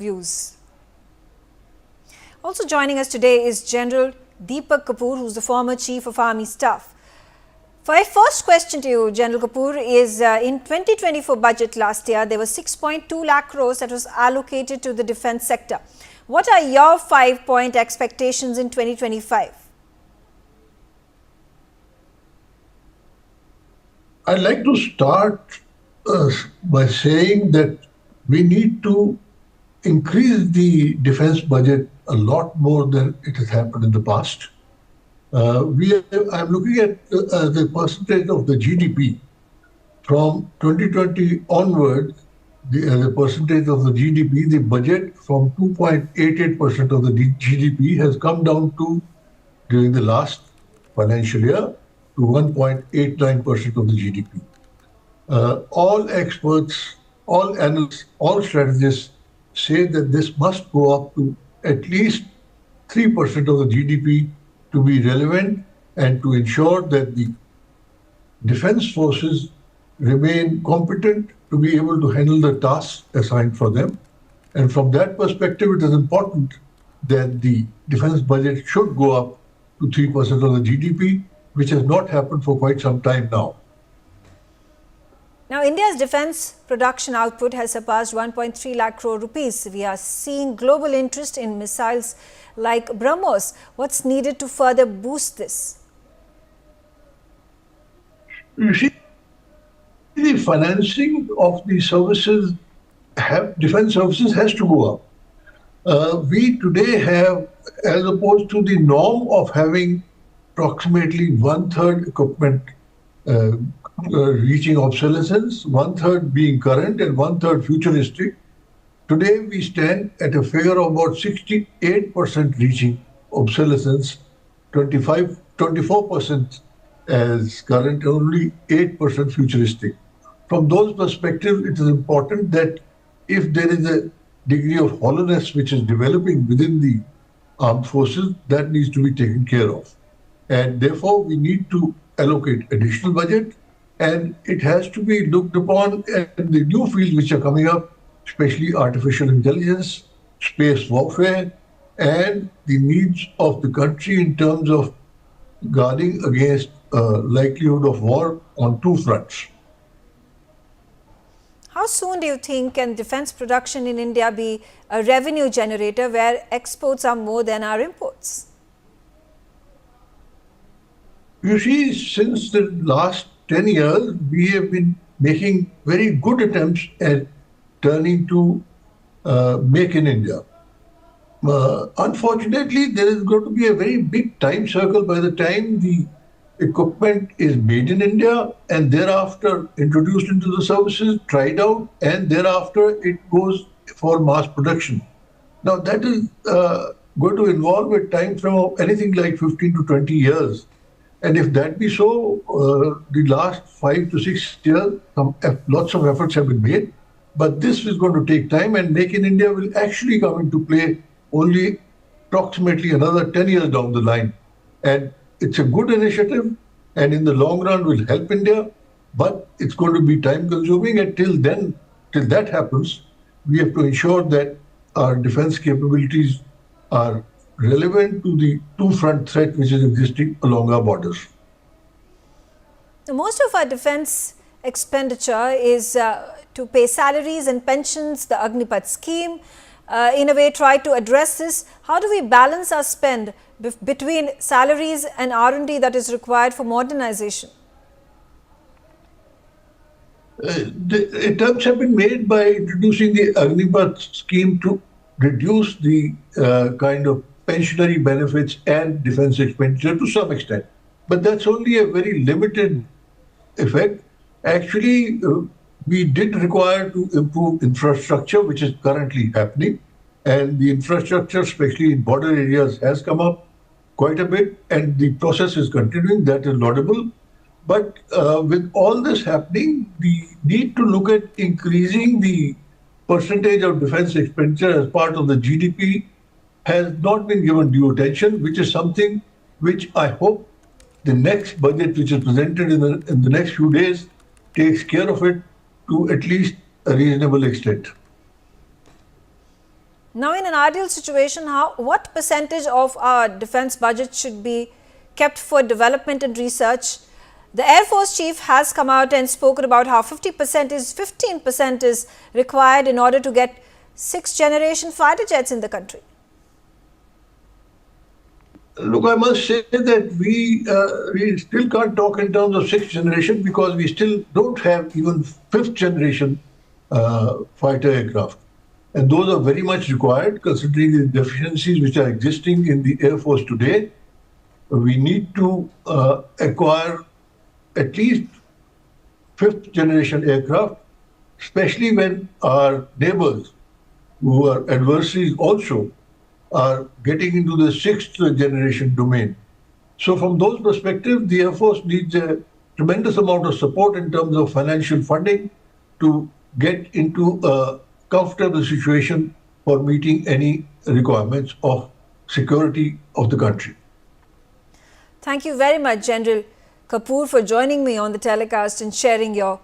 views. Also joining us today is General Deepak Kapoor, who's the former Chief of Army Staff. My first question to you, General Kapoor, is in 2024 budget last year, there was 6.2 lakh crores that was allocated to the defense sector. What are your 5-point expectations in 2025? I'd like to start by saying that we need to increase the defense budget a lot more than it has happened in the past. I'm looking at the percentage of the GDP from 2020 onward. The percentage of the GDP, the budget from 2.88% of the GDP has come down to, during the last financial year, to 1.89% of the GDP. All experts, all analysts, all strategists say that this must go up to at least 3% of the GDP to be relevant and to ensure that the defense forces remain competent to be able to handle the tasks assigned for them. And from that perspective, it is important that the defense budget should go up to 3% of the GDP, which has not happened for quite some time now. Now, India's defense production output has surpassed 1.3 lakh crore rupees. We are seeing global interest in missiles like BrahMos. What's needed to further boost this? You see, the financing of the services, defense services, has to go up. We today have, as opposed to the norm of having approximately one-third equipment reaching obsolescence, one-third being current and one-third futuristic. Today we stand at a figure of about 68% reaching obsolescence, 24% as current, only 8% futuristic. From those perspectives, it is important that if there is a degree of hollowness which is developing within the armed forces, that needs to be taken care of. And therefore, we need to allocate additional budget, and it has to be looked upon at the new fields which are coming up, especially artificial intelligence, space warfare, and the needs of the country in terms of guarding against likelihood of war on two fronts. How soon do you think can defense production in India be a revenue generator where exports are more than our imports? You see, since the last 10 years, we have been making very good attempts at turning to Make in India. Unfortunately, there is going to be a very big time circle by the time the equipment is made in India and thereafter introduced into the services, tried out, and thereafter it goes for mass production. Now, that is going to involve a time frame of anything like 15 to 20 years. And if that be so, the last 5 to 6 years, lots of efforts have been made. But this is going to take time, and Make in India will actually come into play only approximately another 10 years down the line. And it's a good initiative, and in the long run will help India, but it's going to be time consuming. And till that happens, we have to ensure that our defense capabilities are relevant to the two-front threat which is existing along our borders. Most of our defense expenditure is to pay salaries and pensions, the Agnipath scheme. In a way, try to address this. How do we balance our spend between salaries and R&D that is required for modernization? Attempts have been made by introducing the Agnipath scheme to reduce the kind of pensionary benefits and defense expenditure to some extent. But that's only a very limited effect. Actually, we did require to improve infrastructure, which is currently happening. And the infrastructure, especially in border areas, has come up quite a bit, and the process is continuing. That is laudable. But with all this happening, we need to look at increasing the percentage of defense expenditure as part of the GDP has not been given due attention, which is something which I hope the next budget, which is presented in the next few days, takes care of it to at least a reasonable extent. Now, in an ideal situation, what percentage of our defense budget should be kept for development and research? The Air Force Chief has come out and spoken about how 15% is required in order to get 6th generation fighter jets in the country. Look, I must say that we still can't talk in terms of 6th generation because we still don't have even 5th generation fighter aircraft. And those are very much required considering the deficiencies which are existing in the Air Force today. We need to acquire at least 5th generation aircraft, especially when our neighbors who are adversaries also are getting into the 6th generation domain. So from those perspectives, the Air Force needs a tremendous amount of support in terms of financial funding to get into a comfortable situation for meeting any requirements of security of the country. Thank you very much, General Kapoor, for joining me on the telecast and sharing your